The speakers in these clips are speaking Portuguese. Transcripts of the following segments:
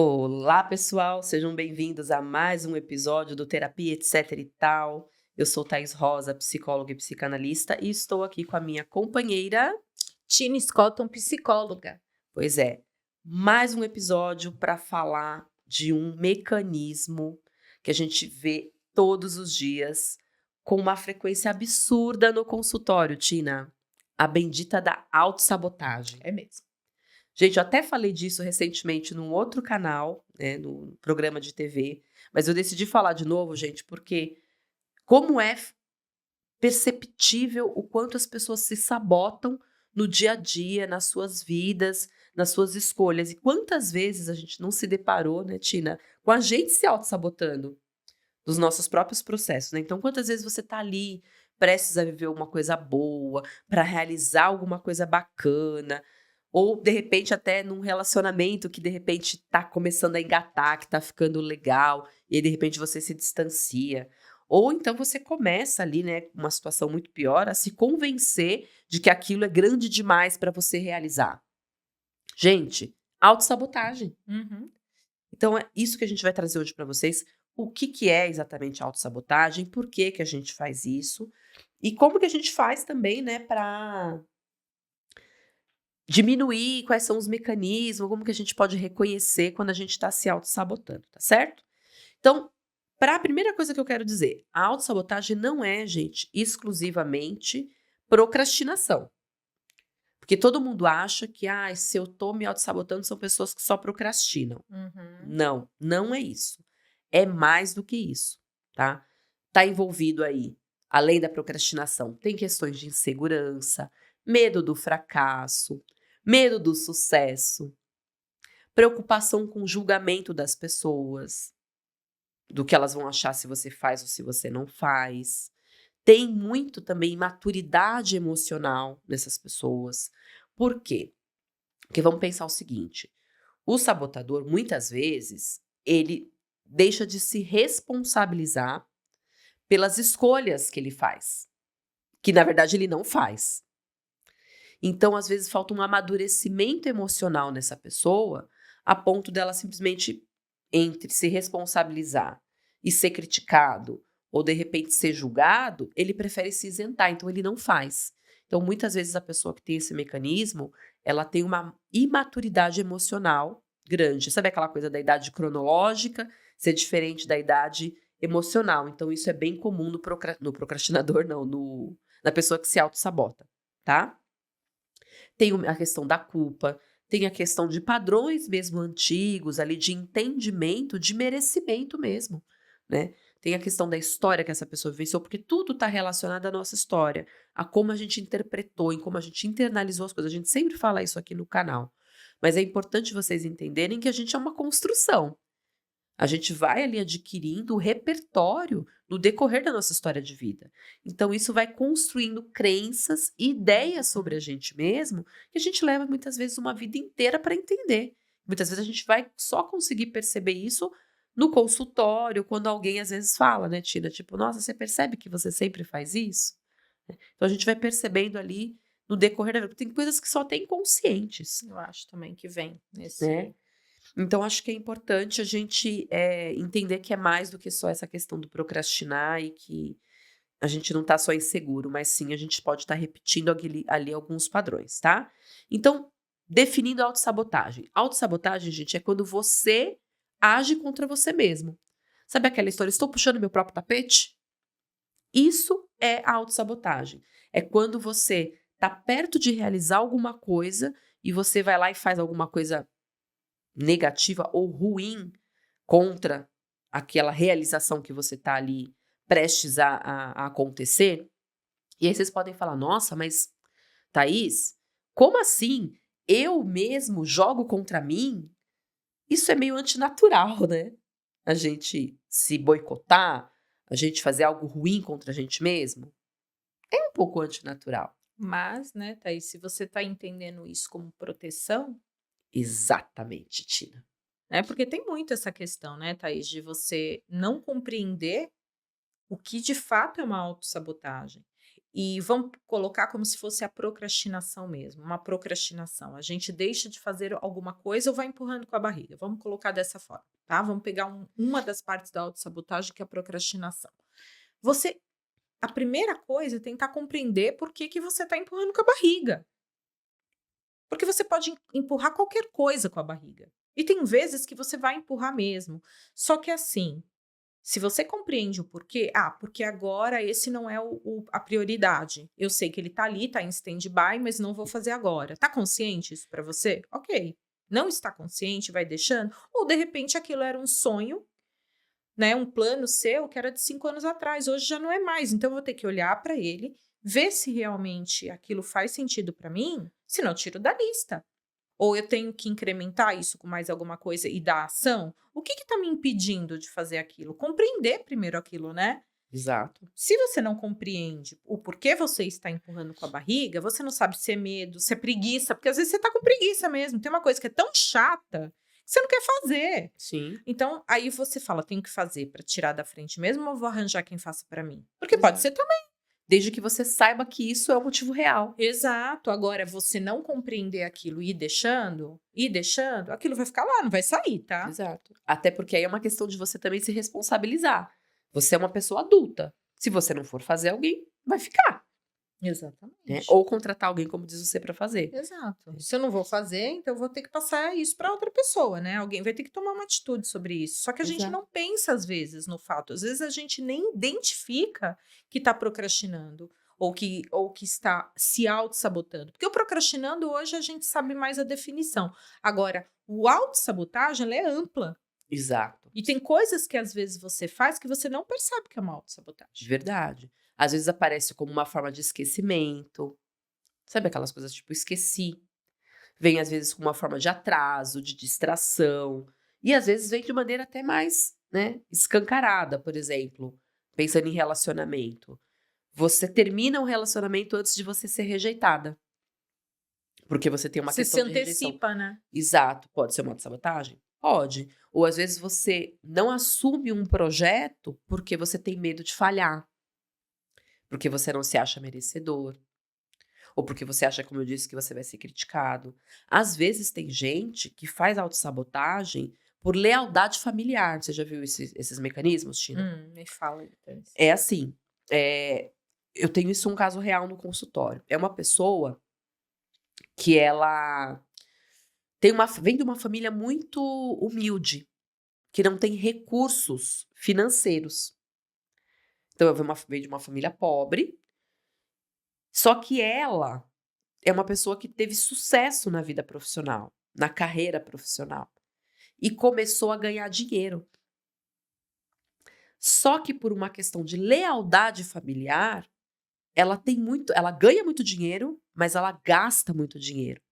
Olá, pessoal, sejam bem-vindos a mais um episódio do Terapia Etc e Tal. Eu sou Thaís Rosa, psicóloga e psicanalista, e estou aqui com a minha companheira. Tina Scotton, psicóloga. Pois é, mais um episódio para falar de um mecanismo que a gente vê todos os dias com uma frequência absurda no consultório, Tina. A bendita da autossabotagem. É mesmo. Gente, eu até falei disso recentemente num outro canal, né, no programa de TV, mas eu decidi falar de novo, gente, porque como é perceptível o quanto as pessoas se sabotam no dia a dia, nas suas vidas, nas suas escolhas. E quantas vezes a gente não se deparou, né, Tina, com a gente se auto-sabotando dos nossos próprios processos, né? Então, quantas vezes você tá ali prestes a viver uma coisa boa, para realizar alguma coisa bacana, ou de repente até num relacionamento que de repente tá começando a engatar, que tá ficando legal, e aí de repente você se distancia. Ou então você começa ali, né, uma situação muito pior, a se convencer de que aquilo é grande demais para você realizar. Gente, autossabotagem. Uhum. Então é isso que a gente vai trazer hoje para vocês. O que que é exatamente autossabotagem, por que que a gente faz isso, e como que a gente faz também, né, para diminuir, quais são os mecanismos, como que a gente pode reconhecer quando a gente está se autossabotando, tá certo? Então, para a primeira coisa que eu quero dizer, a autossabotagem não é, gente, exclusivamente procrastinação. Porque todo mundo acha que, se eu tô me autossabotando, são pessoas que só procrastinam. Uhum. Não, não é isso. É mais do que isso, tá? Tá envolvido aí, além da procrastinação, tem questões de insegurança, medo do fracasso, medo do sucesso, preocupação com o julgamento das pessoas, do que elas vão achar se você faz ou se você não faz. Tem muito também maturidade emocional nessas pessoas. Por quê? Porque vamos pensar o seguinte: o sabotador, muitas vezes, ele deixa de se responsabilizar pelas escolhas que ele faz, que na verdade ele não faz. Então, às vezes, falta um amadurecimento emocional nessa pessoa, a ponto dela simplesmente, entre se responsabilizar e ser criticado, ou de repente ser julgado, ele prefere se isentar, então ele não faz. Então, muitas vezes, a pessoa que tem esse mecanismo, ela tem uma imaturidade emocional grande. Sabe aquela coisa da idade cronológica ser diferente da idade emocional? Então, isso é bem comum no procrastinador, não, na pessoa que se auto-sabota, tá? Tem a questão da culpa, tem a questão de padrões mesmo antigos ali, de entendimento, de merecimento mesmo, né. Tem a questão da história que essa pessoa vivenciou, porque tudo está relacionado à nossa história, a como a gente interpretou, em como a gente internalizou as coisas. A gente sempre fala isso aqui no canal, mas é importante vocês entenderem que a gente é uma construção. A gente vai ali adquirindo o repertório no decorrer da nossa história de vida. Então, isso vai construindo crenças e ideias sobre a gente mesmo, que a gente leva muitas vezes uma vida inteira para entender. Muitas vezes a gente vai só conseguir perceber isso no consultório, quando alguém às vezes fala, né, Tina? Tipo, nossa, você percebe que você sempre faz isso? Então a gente vai percebendo ali no decorrer da vida. Tem coisas que só tem conscientes, Eu acho também que vem né? nesse. Então acho que é importante a gente, entender que é mais do que só essa questão do procrastinar e que a gente não está só inseguro, mas sim a gente pode estar repetindo ali alguns padrões, tá. Então, definindo a autossabotagem. Autossabotagem, gente, é quando você age contra você mesmo. Sabe aquela história: "Estou puxando meu próprio tapete"? Isso é a autossabotagem. É quando você está perto de realizar alguma coisa e você vai lá e faz alguma coisa negativa ou ruim contra aquela realização que você está ali prestes a acontecer. E aí vocês podem falar: "Nossa, mas Thaís, como assim? Eu mesmo jogo contra mim?" Isso é meio antinatural, né. A gente se boicotar, a gente fazer algo ruim contra a gente mesmo, é um pouco antinatural. Mas, né, Thaís, se você está entendendo isso como proteção, Exatamente, Tina. né? Porque tem muito essa questão, né, Thaís, de você não compreender o que de fato é uma autossabotagem. E vamos colocar como se fosse a procrastinação mesmo, uma procrastinação. A gente deixa de fazer alguma coisa ou vai empurrando com a barriga. Vamos colocar dessa forma, tá? Vamos pegar uma das partes da autossabotagem, que é a procrastinação. A primeira coisa é tentar compreender por que que você está empurrando com a barriga. Porque você pode empurrar qualquer coisa com a barriga. E tem vezes que você vai empurrar mesmo. Só que assim, se você compreende o porquê, porque agora esse não é a prioridade. Eu sei que ele tá ali, tá em stand-by, mas não vou fazer agora. Tá consciente isso pra você? Ok. Não está consciente, vai deixando. Ou de repente aquilo era um sonho, né? Um plano seu que era de 5 anos atrás. Hoje já não é mais. Então eu vou ter que olhar pra ele, ver se realmente aquilo faz sentido pra mim, senão eu tiro da lista. Ou eu tenho que incrementar isso com mais alguma coisa e dar ação? O que está me impedindo de fazer aquilo? Compreender primeiro aquilo, né? Exato. Se você não compreende o porquê você está empurrando com a barriga, você não sabe se é medo, se é preguiça, porque às vezes você está com preguiça mesmo. Tem uma coisa que é tão chata que você não quer fazer. Sim. Então, aí você fala, tenho que fazer para tirar da frente mesmo ou vou arranjar quem faça para mim? Porque pode ser também. Desde que você saiba que isso é o motivo real. Exato. Agora, você não compreender aquilo e ir deixando, aquilo vai ficar lá, não vai sair, tá? Exato. Até porque aí é uma questão de você também se responsabilizar. Você é uma pessoa adulta. Se você não for fazer, alguém vai ficar, né? Exatamente. Ou contratar alguém, como diz você, para fazer. Exato. Se eu não vou fazer, então eu vou ter que passar isso para outra pessoa, né? Alguém vai ter que tomar uma atitude sobre isso. Só que a gente Exato. não pensa, às vezes, no fato. Às vezes a gente nem identifica que está procrastinando ou que está se auto-sabotando. Porque o procrastinando, hoje, a gente sabe mais a definição. Agora, o auto-sabotagem, ela é ampla. Exato. E tem coisas que, às vezes, você faz que você não percebe que é uma De auto-sabotagem. verdade. Às vezes aparece como uma forma de esquecimento. Sabe aquelas coisas tipo, esqueci. Vem às vezes com uma forma de atraso, de distração. E às vezes vem de maneira até mais, né, escancarada, por exemplo. Pensando em relacionamento. Você termina um relacionamento antes de você ser rejeitada. Porque você tem uma Você questão se de rejeição. antecipa, né? Exato. Pode ser uma autossabotagem? Pode. Ou às vezes você não assume um projeto porque você tem medo de falhar. Porque você não se acha merecedor. Ou porque você acha, como eu disse, que você vai ser criticado. Às vezes tem gente que faz autossabotagem por lealdade familiar. Você já viu esses mecanismos, Tina? Me fala então. É assim, eu tenho isso um caso real no consultório. É uma pessoa que ela vem de uma família muito humilde, que não tem recursos financeiros. Então, vem de uma família pobre, só que ela é uma pessoa que teve sucesso na vida profissional, na carreira profissional, e começou a ganhar dinheiro. Só que por uma questão de lealdade familiar, ela ganha muito dinheiro, mas ela gasta muito dinheiro.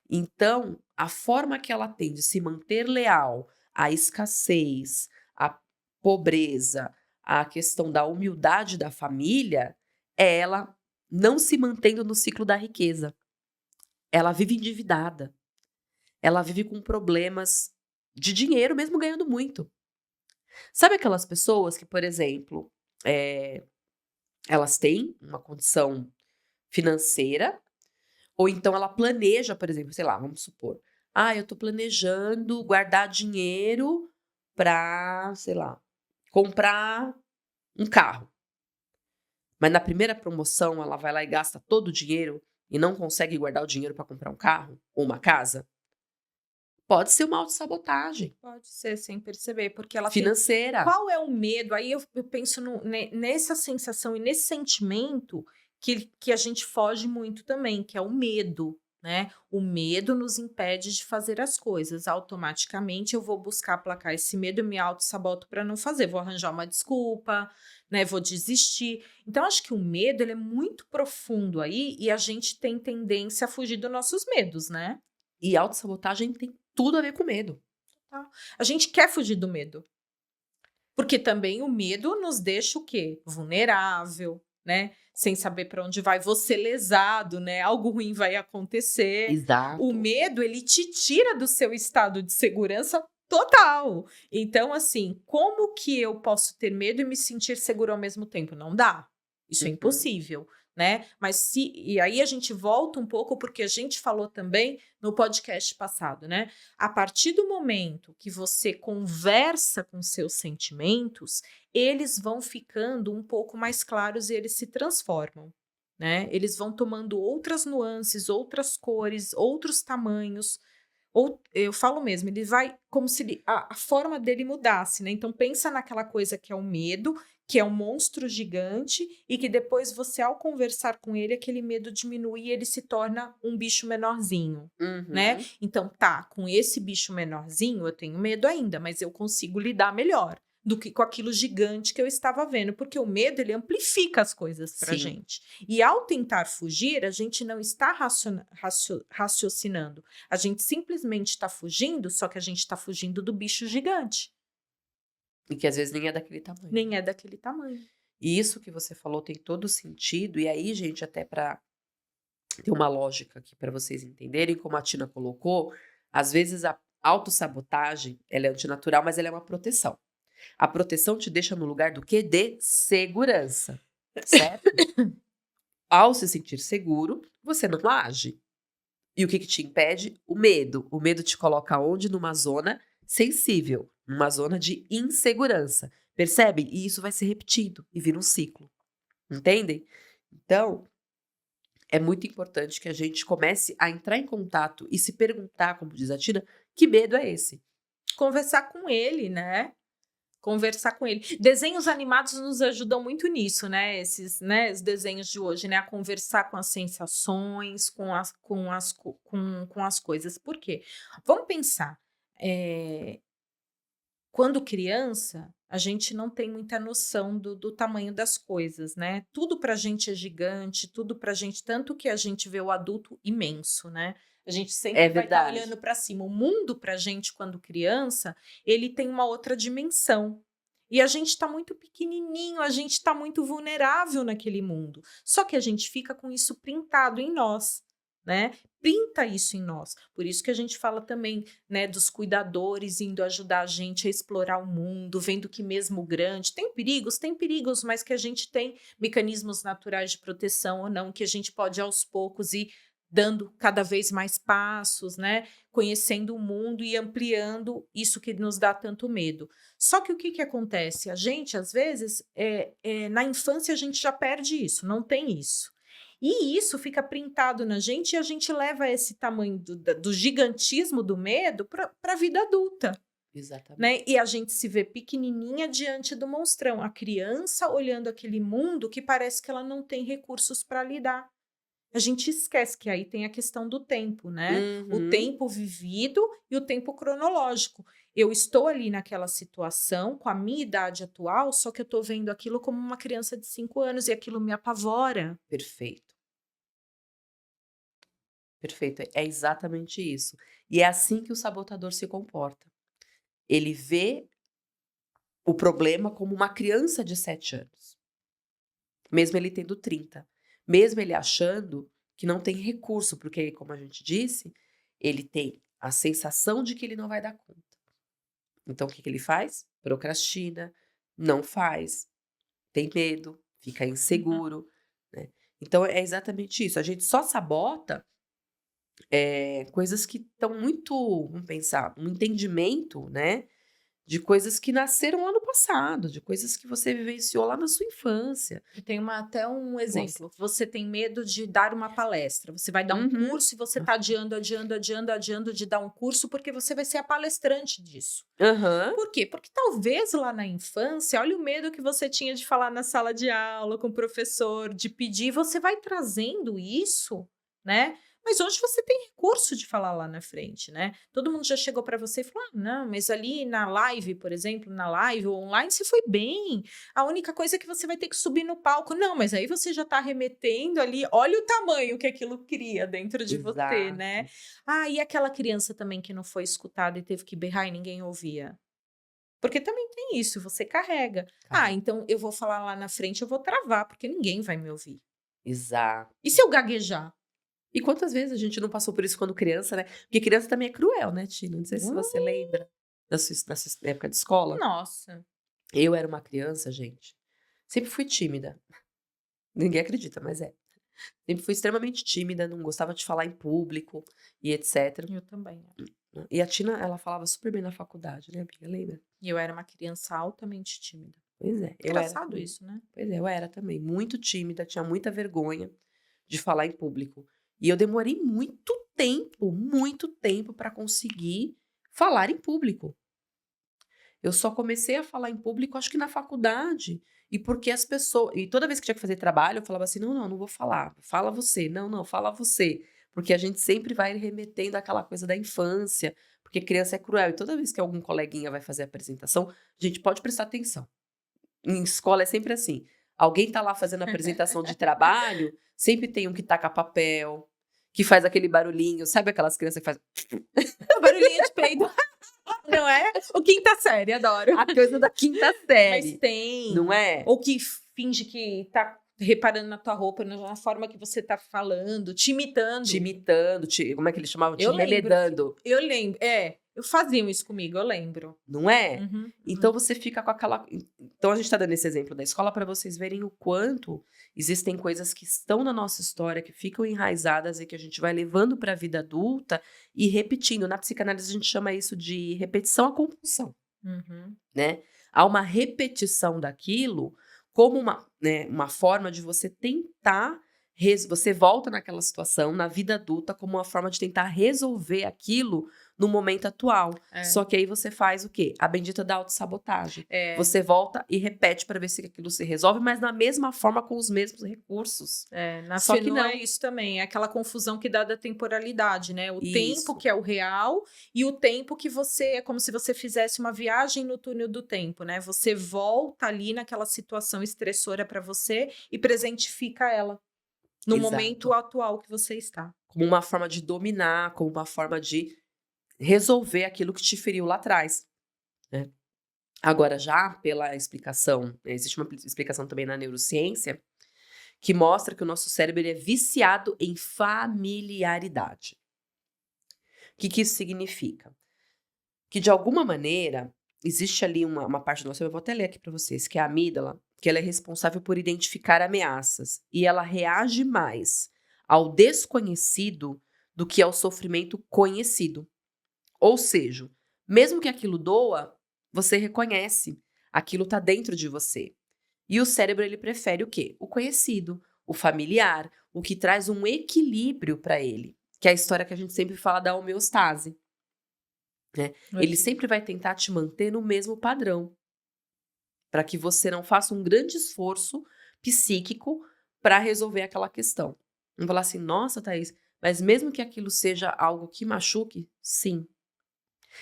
Então, a forma que ela tem de se manter leal à escassez, à pobreza, à questão da humildade da família, é ela não se mantendo no ciclo da riqueza. Ela vive endividada. Ela vive com problemas de dinheiro, mesmo ganhando muito. Sabe aquelas pessoas que, por exemplo, elas têm uma condição financeira, ou então ela planeja, por exemplo, sei lá, vamos supor, eu tô planejando guardar dinheiro para, sei lá, comprar um carro. Mas na primeira promoção ela vai lá e gasta todo o dinheiro e não consegue guardar o dinheiro para comprar um carro ou uma casa? Pode ser uma autossabotagem Pode ser, sem perceber, porque ela financeira. Qual é o medo? Aí eu penso nessa sensação e nesse sentimento que a gente foge muito também, que é o medo, né? O medo nos impede de fazer as coisas. Automaticamente eu vou buscar aplacar esse medo e me auto-saboto para não fazer. Vou arranjar uma desculpa, né? Vou desistir. Então, acho que o medo ele é muito profundo aí e a gente tem tendência a fugir dos nossos medos, né? E autossabotagem tem tudo a ver com medo. A gente quer fugir do medo. Porque também o medo nos deixa o quê? Vulnerável, né? Sem saber para onde vai, você lesado, né? Algo ruim vai acontecer. Exato. O medo, ele te tira do seu estado de segurança total. Então, assim, como que eu posso ter medo e me sentir seguro ao mesmo tempo? Não dá. Isso é Uhum. impossível, né? E aí a gente volta um pouco porque a gente falou também no podcast passado, né? A partir do momento que você conversa com seus sentimentos, eles vão ficando um pouco mais claros e eles se transformam, né? Eles vão tomando outras nuances, outras cores, outros tamanhos. Ou eu falo mesmo, ele vai como se a forma dele mudasse, né? Então pensa naquela coisa que é o medo, que é um monstro gigante, e que depois você, ao conversar com ele, aquele medo diminui e ele se torna um bicho menorzinho, né? Uhum. Então, tá, com esse bicho menorzinho eu tenho medo ainda, mas eu consigo lidar melhor do que com aquilo gigante que eu estava vendo, porque o medo ele amplifica as coisas pra Sim. gente. E ao tentar fugir, a gente não está raciocinando. A gente simplesmente está fugindo, só que a gente está fugindo do bicho gigante. E que às vezes nem é daquele tamanho, Nem né. é daquele tamanho. E isso que você falou tem todo sentido, e aí, gente, até para ter uma lógica aqui para vocês entenderem, como a Tina colocou, às vezes a autossabotagem, ela é antinatural, mas ela é uma proteção. A proteção te deixa no lugar do quê? De segurança, certo? Ao se sentir seguro, você não age. E o que que te impede? O medo. O medo te coloca onde? Numa zona sensível, numa zona de insegurança. Percebem? E isso vai ser repetido e vira um ciclo. Entendem? Então, é muito importante que a gente comece a entrar em contato e se perguntar, como diz a Tina, que medo é esse? Conversar com ele, né? Conversar com ele. Desenhos animados nos ajudam muito nisso, né? Esses, né, os desenhos de hoje, né? A conversar com as sensações, com as coisas. Por quê? Vamos pensar. eh, Quando criança, a gente não tem muita noção do tamanho das coisas, né? Tudo pra gente é gigante, tudo pra gente, tanto que a gente vê o adulto imenso, né? A gente É sempre vai estar verdade. olhando para cima. O mundo pra gente, quando criança, ele tem uma outra dimensão. E a gente está muito pequenininho, a gente está muito vulnerável naquele mundo. Só que a gente fica com isso printado em nós, né? Printa isso em nós. Por isso que a gente fala também, né, dos cuidadores indo ajudar a gente a explorar o mundo, vendo que mesmo grande tem perigos, mas que a gente tem mecanismos naturais de proteção ou não, que a gente pode aos poucos ir dando cada vez mais passos, né, conhecendo o mundo e ampliando isso que nos dá tanto medo. Só que o que que acontece? A gente, às vezes, na infância a gente já perde isso, não tem isso. E isso fica printado na gente e a gente leva esse tamanho do gigantismo do medo para a vida adulta, Exatamente. né? E a gente se vê pequenininha diante do monstrão. A criança olhando aquele mundo que parece que ela não tem recursos para lidar. A gente esquece que aí tem a questão do tempo, né? O Uhum. tempo vivido e o tempo cronológico. Eu estou ali naquela situação com a minha idade atual, só que eu estou vendo aquilo como uma criança de 5 anos e aquilo me apavora. Perfeito, perfeito. É exatamente isso. E é assim que o sabotador se comporta. Ele vê o problema como uma criança de 7 anos, mesmo ele tendo 30, mesmo ele achando que não tem recurso, porque, como a gente disse, ele tem a sensação de que ele não vai dar conta. Então, o que que ele faz? Procrastina, não faz, tem medo, fica Uhum. inseguro, né. Então é exatamente isso, a gente só sabota, coisas que estão muito, vamos pensar, um entendimento, né, de coisas que nasceram lá no passado, de coisas que você vivenciou lá na sua infância. Eu tenho até um Nossa. exemplo. Você tem medo de dar uma palestra. Você vai dar um Uhum. curso e você está adiando de dar um curso porque você vai ser a palestrante disso. Aham. Por quê? Porque talvez lá na infância, olha o medo que você tinha de falar na sala de aula com o professor, de pedir, você vai trazendo isso, né? Mas hoje você tem recurso de falar lá na frente, né? Todo mundo já chegou para você e falou: ah, não, mas ali na live, por exemplo, na live ou online, você foi bem. A única coisa é que você vai ter que subir no palco. Não, mas aí você já está remetendo ali, olha o tamanho que aquilo cria dentro de você, né? Exato. Ah, e aquela criança também que não foi escutada e teve que berrar e ninguém ouvia? Porque também tem isso, você carrega. Ah, Carrega. então eu vou falar lá na frente, eu vou travar, porque ninguém vai me ouvir. Exato. E se eu gaguejar? E quantas vezes a gente não passou por isso quando criança, né, porque criança também é cruel, né, Tina, não sei se você Hum, lembra da sua época de escola. nossa. Eu era uma criança, gente, sempre fui tímida. Ninguém acredita, mas é. Sempre fui extremamente tímida, não gostava de falar em público e etc. Eu também. Né. E a Tina, ela falava super bem na faculdade, né, amiga, lembra? E eu era uma criança altamente tímida. Pois é, eu era Engraçado também. isso, né? Pois é, eu era também muito tímida, tinha muita vergonha de falar em público. E eu demorei muito tempo para conseguir falar em público. Eu só comecei a falar em público, acho que na faculdade. E porque as pessoas. E toda vez que tinha que fazer trabalho, eu falava assim: não, não, não vou falar. Fala você. Não, não, fala você. Porque a gente sempre vai remetendo àquela coisa da infância. Porque criança é cruel. E toda vez que algum coleguinha vai fazer a apresentação, a gente pode prestar atenção. Em escola é sempre assim. Alguém tá lá fazendo a apresentação de trabalho, sempre tem um que taca papel, que faz aquele barulhinho. Sabe aquelas crianças que fazem. Barulhinho de peido. Não é? O quinta série, adoro. A coisa da quinta Mas série. tem. Não é? Ou que finge que tá reparando na tua roupa, na forma que você tá falando, te imitando. Te imitando, como é que eles chamavam? Te Eu lembro. reledando, Eu lembro. Eu faziam isso comigo, eu lembro. não é? Uhum. Então você fica com aquela. Então a gente tá dando esse exemplo da escola para vocês verem o quanto existem coisas que estão na nossa história, que ficam enraizadas e que a gente vai levando para a vida adulta e repetindo. Na psicanálise a gente chama isso de repetição à compulsão, Uhum. né? Há uma repetição daquilo como uma forma de você tentar. Você volta naquela situação, na vida adulta, como uma forma de tentar resolver aquilo no momento atual. É. Só que aí você faz o quê? A bendita da autossabotagem. É. Você volta e repete para ver se aquilo se resolve, mas da mesma forma, com os mesmos recursos. Na Só que FENU não. é isso também, é aquela confusão que dá da temporalidade, né? O Isso. tempo que é o real e o tempo que é como se você fizesse uma viagem no túnel do tempo, né? Você volta ali naquela situação estressora para você e presentifica ela no Exato. momento atual que você está. Como uma forma de dominar, como uma forma de resolver aquilo que te feriu lá atrás, né? Agora, já pela explicação, existe uma explicação também na neurociência, que mostra que o nosso cérebro ele é viciado em familiaridade. O que isso significa? Que, de alguma maneira, existe ali uma parte do nosso cérebro, eu vou até ler aqui para vocês, que é a amígdala, que ela é responsável por identificar ameaças. E ela reage mais ao desconhecido do que ao sofrimento conhecido. Ou seja, mesmo que aquilo doa, você reconhece. Aquilo está dentro de você. E o cérebro, ele prefere o quê? O conhecido, o familiar, o que traz um equilíbrio para ele. Que é a história que a gente sempre fala da homeostase. Né? Ele sempre vai tentar te manter no mesmo padrão. Para que você não faça um grande esforço psíquico para resolver aquela questão. Vamos falar assim, nossa, Thaís, mas mesmo que aquilo seja algo que machuque, sim.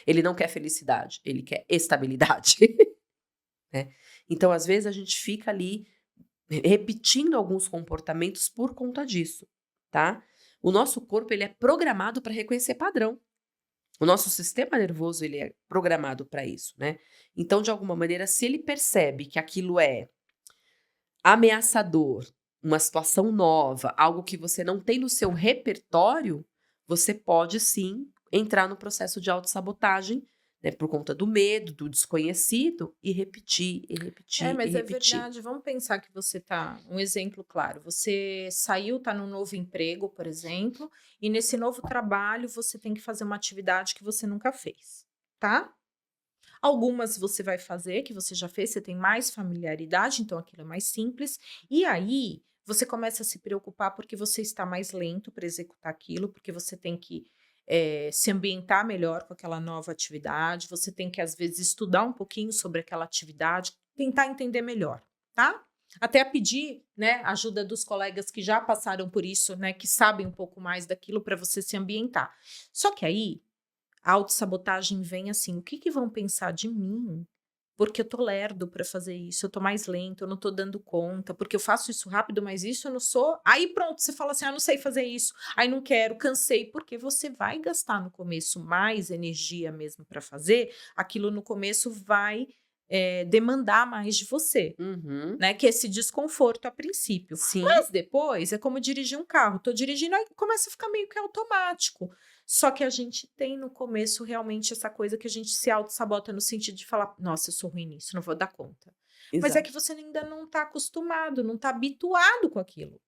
Ele não quer felicidade, ele quer estabilidade. Né? Então, às vezes, a gente fica ali repetindo alguns comportamentos por conta disso, tá? O nosso corpo, ele é programado para reconhecer padrão. O nosso sistema nervoso, ele é programado para isso, né? Então, de alguma maneira, se ele percebe que aquilo é ameaçador, uma situação nova, algo que você não tem no seu repertório, você pode sim entrar no processo de autossabotagem, né, por conta do medo, do desconhecido, e repetir, e repetir, Mas e é repetir. verdade. Vamos pensar que você tá. Um exemplo claro. Você saiu, tá num novo emprego, por exemplo, e nesse novo trabalho você tem que fazer uma atividade que você nunca fez, tá? Algumas você vai fazer, que você já fez, você tem mais familiaridade, então aquilo é mais simples. E aí você começa a se preocupar porque você está mais lento para executar aquilo, porque você tem que se ambientar melhor com aquela nova atividade, você tem que, às vezes, estudar um pouquinho sobre aquela atividade, tentar entender melhor, tá? Até pedir, né, ajuda dos colegas que já passaram por isso, né, que sabem um pouco mais daquilo para você se ambientar. Só que aí a autossabotagem vem assim, o que vão pensar de mim? Porque eu tô lerdo para fazer isso, eu tô mais lento, eu não tô dando conta, porque eu faço isso rápido, mas isso eu não sou. Aí pronto, você fala assim, não sei fazer isso, aí não quero, cansei, porque você vai gastar no começo mais energia mesmo para fazer, aquilo no começo vai demandar mais de você. Uhum. Né, que é esse desconforto a princípio. Sim. Mas depois é como dirigir um carro. Tô dirigindo, aí começa a ficar meio que automático. Só que a gente tem no começo realmente essa coisa que a gente se auto-sabota no sentido de falar, nossa, eu sou ruim nisso, não vou dar conta. Mas é Exato. que você ainda não está acostumado, não está habituado com aquilo.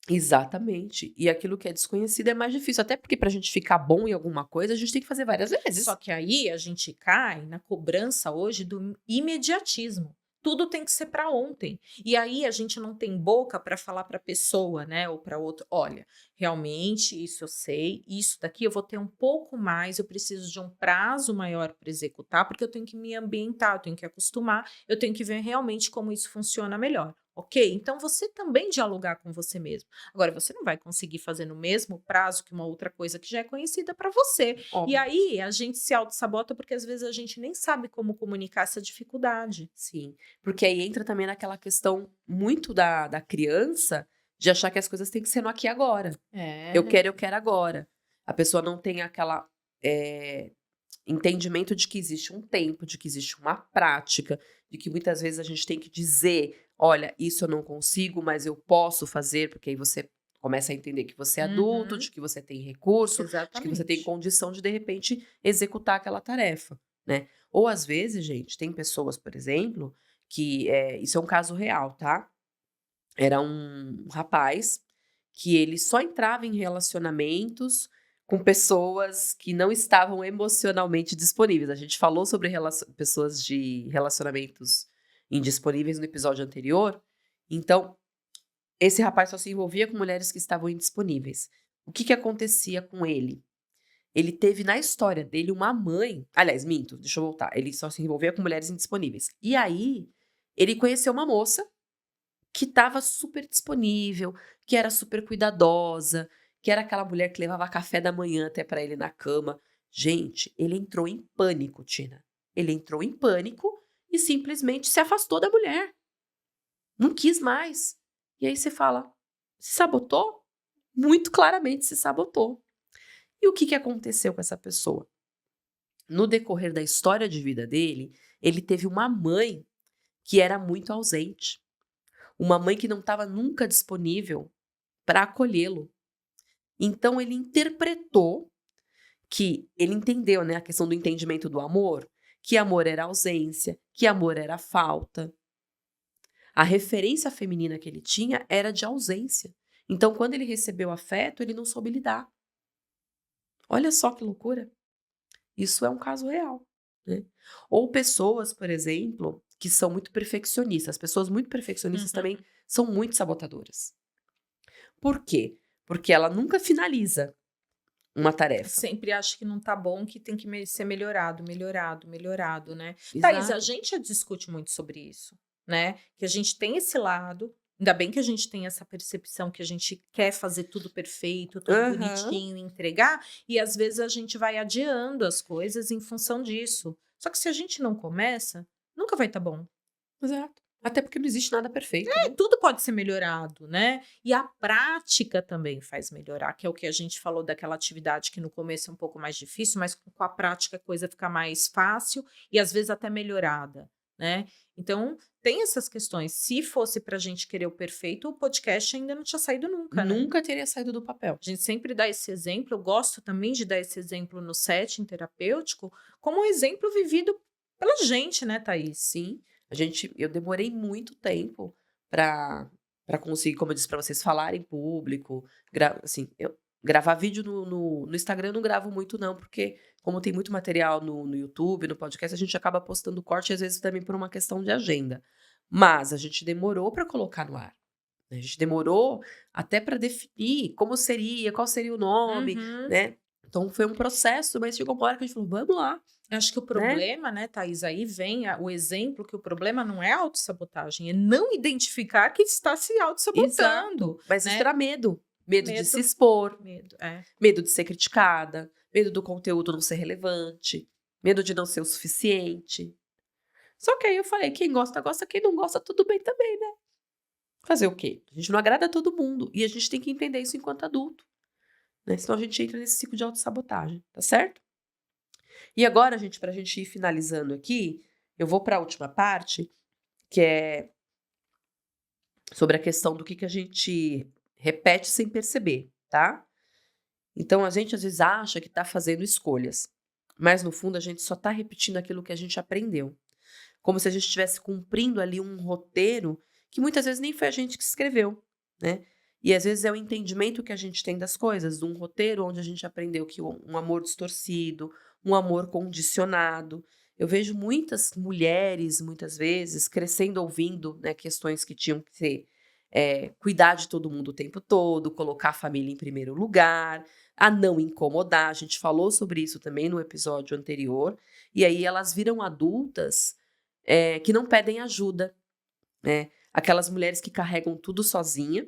Exatamente. E aquilo que é desconhecido é mais difícil, até porque pra gente ficar bom em alguma coisa, a gente tem que fazer várias Só vezes. que aí a gente cai na cobrança hoje do imediatismo. Tudo tem que ser para ontem. E aí a gente não tem boca para falar para a pessoa, né, ou para outro, olha, realmente isso eu sei, isso daqui eu vou ter um pouco mais, eu preciso de um prazo maior para executar, porque eu tenho que me ambientar, eu tenho que acostumar, eu tenho que ver realmente como isso funciona melhor. Ok? Então você também dialogar com você mesmo. Agora, você não vai conseguir fazer no mesmo prazo que uma outra coisa que já é conhecida para você. E Óbvio. aí a gente se autossabota porque às vezes a gente nem sabe como comunicar essa dificuldade. Sim. Porque aí entra também naquela questão muito da criança de achar que as coisas têm que ser no aqui e agora. É. Eu quero agora. A pessoa não tem aquela entendimento de que existe um tempo, de que existe uma prática, de que muitas vezes a gente tem que dizer: olha, isso eu não consigo, mas eu posso fazer, porque aí você começa a entender que você é adulto, Uhum, de que você tem recurso, de que você tem exatamente. condição de repente, executar aquela tarefa, né? Ou às vezes, gente, tem pessoas, por exemplo, que isso é um caso real, tá? Era um rapaz que ele só entrava em relacionamentos com pessoas que não estavam emocionalmente disponíveis. A gente falou sobre pessoas de relacionamentos indisponíveis no episódio anterior. Então, esse rapaz só se envolvia com mulheres que estavam indisponíveis. O que acontecia com ele? Ele teve na história dele uma mãe. Aliás, minto, deixa eu voltar. Ele só se envolvia com mulheres indisponíveis. E aí, ele conheceu uma moça que estava super disponível, que era super cuidadosa, que era aquela mulher que levava café da manhã até para ele na cama. Gente, ele entrou em pânico, Tina. Ele entrou em pânico e simplesmente se afastou da mulher. Não quis mais. E aí você fala: se sabotou? Muito claramente se sabotou. E o que aconteceu com essa pessoa? No decorrer da história de vida dele, ele teve uma mãe que era muito ausente. Uma mãe que não estava nunca disponível para acolhê-lo. Então ele interpretou que ele entendeu, né, a questão do entendimento do amor, que amor era ausência, que amor era falta. A referência feminina que ele tinha era de ausência. Então quando ele recebeu afeto, ele não soube lidar. Olha só que loucura. Isso é um caso real, né? Ou pessoas, por exemplo, que são muito perfeccionistas. Pessoas muito perfeccionistas Uhum. também são muito sabotadoras. Por quê? Porque ela nunca finaliza uma tarefa. Sempre acho que não tá bom, que tem que ser melhorado, melhorado, melhorado, né? Thaís, a Exato. gente discute muito sobre isso, né? Que a gente tem esse lado, ainda bem que a gente tem essa percepção que a gente quer fazer tudo perfeito, tudo Aham. bonitinho, entregar, e às vezes a gente vai adiando as coisas em função disso. Só que se a gente não começa, nunca vai estar bom. Exato. Até porque não existe nada perfeito, né. Tudo pode ser melhorado, né? E a prática também faz melhorar, que é o que a gente falou daquela atividade que no começo é um pouco mais difícil, mas com a prática a coisa fica mais fácil e às vezes até melhorada, né? Então, tem essas questões. Se fosse para a gente querer o perfeito, o podcast ainda não tinha saído nunca, né? Nunca teria saído do papel. A gente sempre dá esse exemplo, eu gosto também de dar esse exemplo no setting terapêutico, como um exemplo vivido pela gente, né, Thaís? Sim, eu demorei muito tempo para conseguir, como eu disse para vocês, falar em público, assim, eu gravar vídeo no Instagram eu não gravo muito não, porque como tem muito material no YouTube, no podcast, a gente acaba postando corte, às vezes também por uma questão de agenda. Mas a gente demorou para colocar no ar, né, a gente demorou até para definir como seria, qual seria o nome, Uhum. né. Então foi um processo, mas chegou uma hora que a gente falou: "Vamos lá", Acho que o né. problema, né, Thaís, aí vem o exemplo que o problema não é a autossabotagem, é não identificar que está se autossabotando, Exato, mas isso né? era medo. Medo de se Medo, expor, medo, é. medo de ser criticada, medo do conteúdo não ser relevante, medo de não ser o suficiente. Só que aí eu falei: "Quem gosta, gosta, quem não gosta, tudo bem também, né". Fazer o quê? A gente não agrada a todo mundo e a gente tem que entender isso enquanto adulto, né, senão a gente entra nesse ciclo de autossabotagem, tá certo? E agora, gente, pra gente ir finalizando aqui, eu vou pra última parte, que é sobre a questão do que a gente repete sem perceber, tá? Então a gente às vezes acha que está fazendo escolhas, mas no fundo a gente só está repetindo aquilo que a gente aprendeu. Como se a gente estivesse cumprindo ali um roteiro que muitas vezes nem foi a gente que escreveu, né? E às vezes é o entendimento que a gente tem das coisas, de um roteiro onde a gente aprendeu que um amor distorcido, um amor condicionado. Eu vejo muitas mulheres, muitas vezes, crescendo ouvindo, né, questões que tinham que ser cuidar de todo mundo o tempo todo, colocar a família em primeiro lugar, a não incomodar. A gente falou sobre isso também no episódio anterior. E aí elas viram adultas que não pedem ajuda, né? Aquelas mulheres que carregam tudo sozinha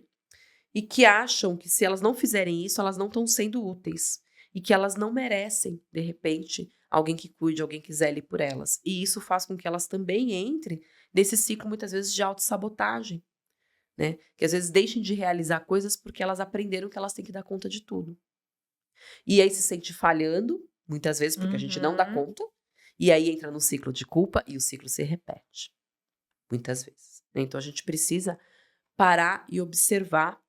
e que acham que se elas não fizerem isso, elas não estão sendo úteis. E que elas não merecem, de repente, alguém que cuide, alguém que zele por elas. E isso faz com que elas também entrem nesse ciclo, muitas vezes, de autossabotagem, né? Que às vezes deixem de realizar coisas porque elas aprenderam que elas têm que dar conta de tudo. E aí se sente falhando, muitas vezes, porque a gente não dá Uhum. conta. E aí entra no ciclo de culpa e o ciclo se repete, muitas vezes, né? Então a gente precisa parar e observar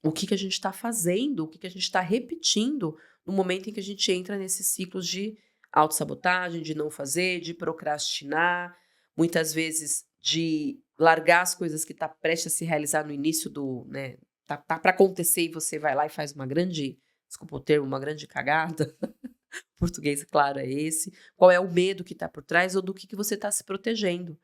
o que a gente está fazendo, o que a gente está repetindo no momento em que a gente entra nesses ciclos de autossabotagem, de não fazer, de procrastinar, muitas vezes de largar as coisas que está prestes a se realizar no início do, né, tá para acontecer e você vai lá e faz uma grande, desculpa o termo, uma grande cagada. Português, claro, é esse. Qual é o medo que está por trás ou do que você está se protegendo.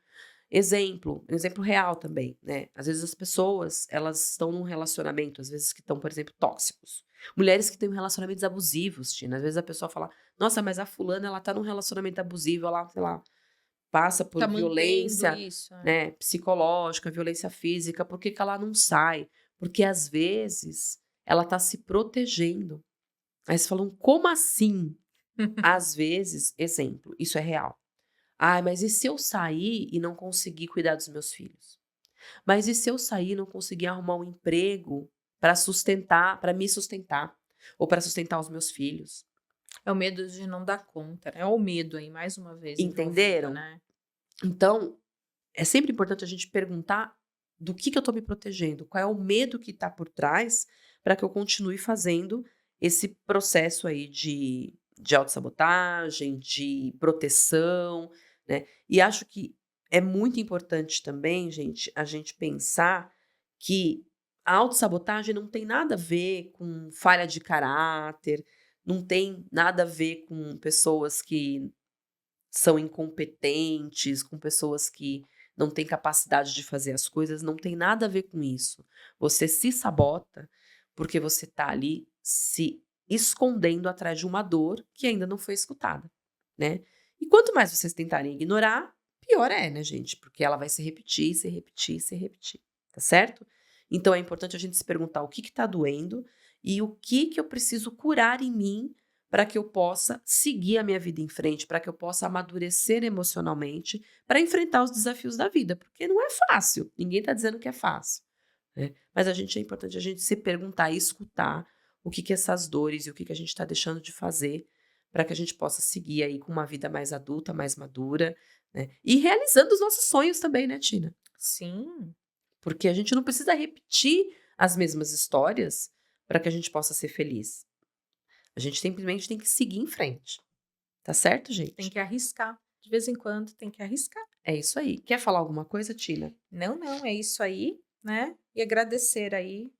Um exemplo real também, né? Às vezes as pessoas, elas estão num relacionamento, às vezes que estão, por exemplo, tóxicos. Mulheres que têm relacionamentos abusivos, Tina. Às vezes a pessoa fala, nossa, mas a fulana, ela tá num relacionamento abusivo, ela, sei lá, passa por Tá mantendo violência, isso. né, psicológica, violência física, por que que ela não sai? Porque às vezes ela tá se protegendo. Aí vocês falam, como assim? Às vezes, exemplo, isso é real. Ai, mas e se eu sair e não conseguir cuidar dos meus filhos? Mas e se eu sair e não conseguir arrumar um emprego para sustentar, para me sustentar, ou para sustentar os meus filhos? É o medo de não dar conta, né? É o medo aí, mais uma vez, envolvido, Entenderam? né? Então, é sempre importante a gente perguntar do que eu estou me protegendo, qual é o medo que está por trás para que eu continue fazendo esse processo aí de autossabotagem, de proteção, né? E acho que é muito importante também, gente, a gente pensar que a autossabotagem não tem nada a ver com falha de caráter, não tem nada a ver com pessoas que são incompetentes, com pessoas que não têm capacidade de fazer as coisas, não tem nada a ver com isso. Você se sabota porque você está ali se escondendo atrás de uma dor que ainda não foi escutada, né? E quanto mais vocês tentarem ignorar, pior é, né, gente? Porque ela vai se repetir, se repetir, se repetir, tá certo? Então é importante a gente se perguntar o que está doendo e o que eu preciso curar em mim para que eu possa seguir a minha vida em frente, para que eu possa amadurecer emocionalmente, para enfrentar os desafios da vida, porque não é fácil. Ninguém está dizendo que é fácil, né? Mas é importante a gente se perguntar e escutar o que essas dores e o que a gente está deixando de fazer para que a gente possa seguir aí com uma vida mais adulta, mais madura, né? E realizando os nossos sonhos também, né, Tina? Sim, Porque a gente não precisa repetir as mesmas histórias para que a gente possa ser feliz. A gente simplesmente tem que seguir em frente. Tá certo, tem gente? que arriscar. De vez em quando tem que arriscar. É isso aí. Quer falar alguma coisa, Tina? Não, não, é isso aí, né? E agradecer aí.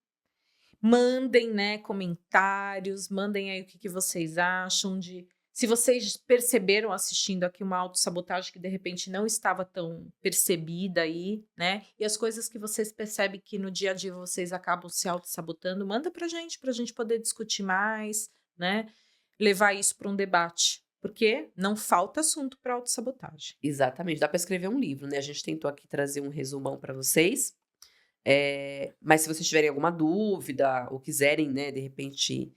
Mandem, né, comentários, mandem aí o que vocês acham de. Se vocês perceberam assistindo aqui uma autossabotagem que de repente não estava tão percebida aí, né? E as coisas que vocês percebem que no dia a dia vocês acabam se autossabotando, manda pra gente poder discutir mais, né? Levar isso para um debate. Porque não falta assunto para autossabotagem. Exatamente. Dá para escrever um livro, né? A gente tentou aqui trazer um resumão para vocês. Mas se vocês tiverem alguma dúvida ou quiserem, né, de repente,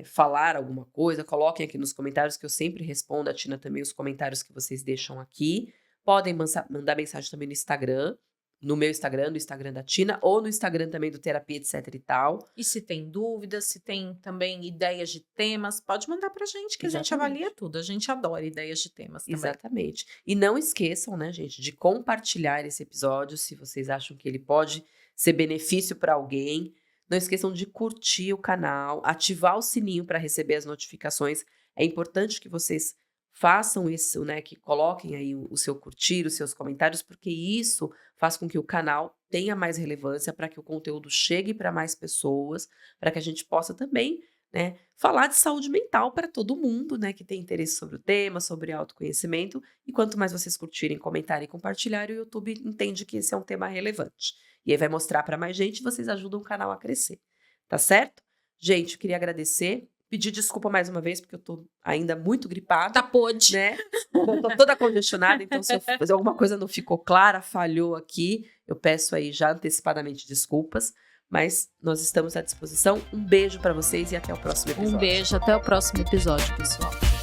falar alguma coisa, coloquem aqui nos comentários que eu sempre respondo. A Tina também os comentários que vocês deixam aqui. Podem mandar mensagem também no Instagram, no meu Instagram, no Instagram da Tina, ou no Instagram também do Terapia, etc e tal. E se tem dúvidas, se tem também ideias de temas, pode mandar pra gente que a gente avalia Exatamente. tudo. A gente adora ideias de temas também. Exatamente. E não esqueçam, né, gente, de compartilhar esse episódio se vocês acham que ele pode ser benefício para alguém. Não esqueçam de curtir o canal, ativar o sininho para receber as notificações. É importante que vocês façam isso, né? Que coloquem aí o seu curtir, os seus comentários, porque isso faz com que o canal tenha mais relevância, para que o conteúdo chegue para mais pessoas, para que a gente possa também, né, falar de saúde mental para todo mundo, né, que tem interesse sobre o tema, sobre autoconhecimento. E quanto mais vocês curtirem, comentarem e compartilharem, o YouTube entende que esse é um tema relevante. E aí vai mostrar para mais gente e vocês ajudam o canal a crescer. Tá certo? Gente, eu queria agradecer. Pedir desculpa mais uma vez, porque eu tô ainda muito gripada. Tá pode. Né? Eu tô toda congestionada, então se alguma coisa não ficou clara, falhou aqui, eu peço aí já antecipadamente desculpas, mas nós estamos à disposição. Um beijo para vocês e até o próximo episódio. Um beijo, até o próximo episódio, pessoal.